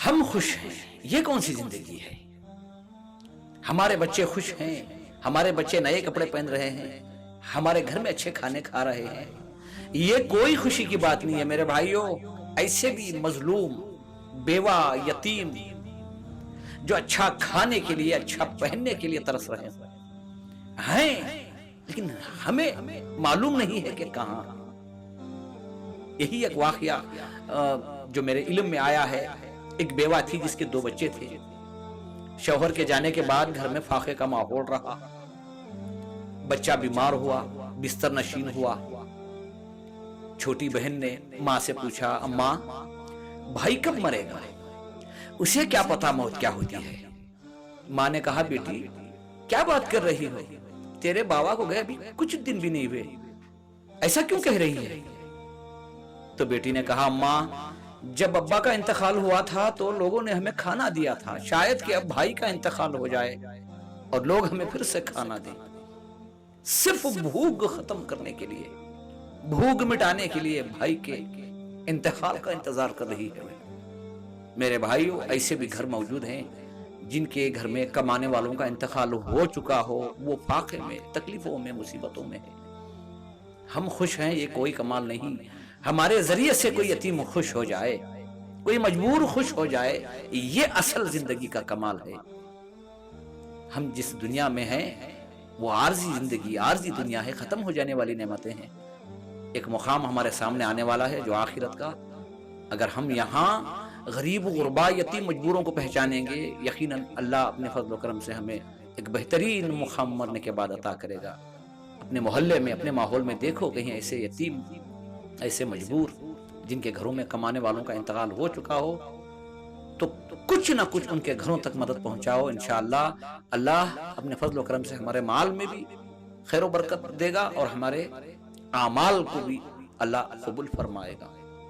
ہم خوش ہیں، یہ کون سی زندگی ہے؟ ہمارے بچے خوش ہیں، ہمارے بچے نئے کپڑے پہن رہے ہیں، ہمارے گھر میں اچھے کھانے کھا رہے ہیں، یہ کوئی خوشی کی بات نہیں ہے میرے بھائیوں۔ ایسے بھی مظلوم، بیوہ، یتیم جو اچھا کھانے کے لیے، اچھا پہننے کے لیے ترس رہے ہیں، لیکن ہمیں معلوم نہیں ہے کہ کہاں۔ یہی ایک واقعہ جو میرے علم میں آیا ہے، ایک بیوہ تھی جس کے 2 بچے تھے۔ شوہر کے جانے کے بعد گھر میں فاقے کا ماحول رہا، بچہ بیمار ہوا، بستر نشین ہوا۔ چھوٹی بہن نے ماں سے پوچھا، اماں بھائی کب مرے گا؟ اسے کیا پتا موت کیا ہوتی ہے۔ ماں نے کہا، بیٹی کیا بات کر رہی ہو، تیرے بابا کو گئے ابھی کچھ دن بھی نہیں ہوئے، ایسا کیوں کہہ رہی ہے؟ تو بیٹی نے کہا، اماں جب ابا کا انتقال ہوا تھا تو لوگوں نے ہمیں کھانا دیا تھا، شاید کہ اب بھائی کا انتقال ہو جائے اور لوگ ہمیں پھر سے کھانا دیں، صرف بھوک ختم کرنے کے لیے، بھوک مٹانے کے لیے بھائی کے انتقال کا انتظار کر رہی ہے۔ میرے بھائیوں، ایسے بھی گھر موجود ہیں جن کے گھر میں کمانے والوں کا انتقال ہو چکا ہو، وہ فاقے میں، تکلیفوں میں، مصیبتوں میں ہے۔ ہم خوش ہیں، یہ کوئی کمال نہیں۔ ہمارے ذریعے سے کوئی یتیم خوش ہو جائے، کوئی مجبور خوش ہو جائے، یہ اصل زندگی کا کمال ہے۔ ہم جس دنیا میں ہیں وہ عارضی زندگی، عارضی دنیا ہے، ختم ہو جانے والی نعمتیں ہیں۔ ایک مقام ہمارے سامنے آنے والا ہے جو آخرت کا۔ اگر ہم یہاں غریب، غربا، یتیم، مجبوروں کو پہچانیں گے، یقیناً اللہ اپنے فضل و کرم سے ہمیں ایک بہترین مقام مرنے کے بعد عطا کرے گا۔ اپنے محلے میں، اپنے ماحول میں دیکھو کہیں ایسے یتیم، ایسے مجبور جن کے گھروں میں کمانے والوں کا انتقال ہو چکا ہو، تو کچھ نہ کچھ ان کے گھروں تک مدد پہنچاؤ۔ انشاءاللہ اللہ اپنے فضل و کرم سے ہمارے مال میں بھی خیر و برکت دے گا اور ہمارے اعمال کو بھی اللہ قبول فرمائے گا۔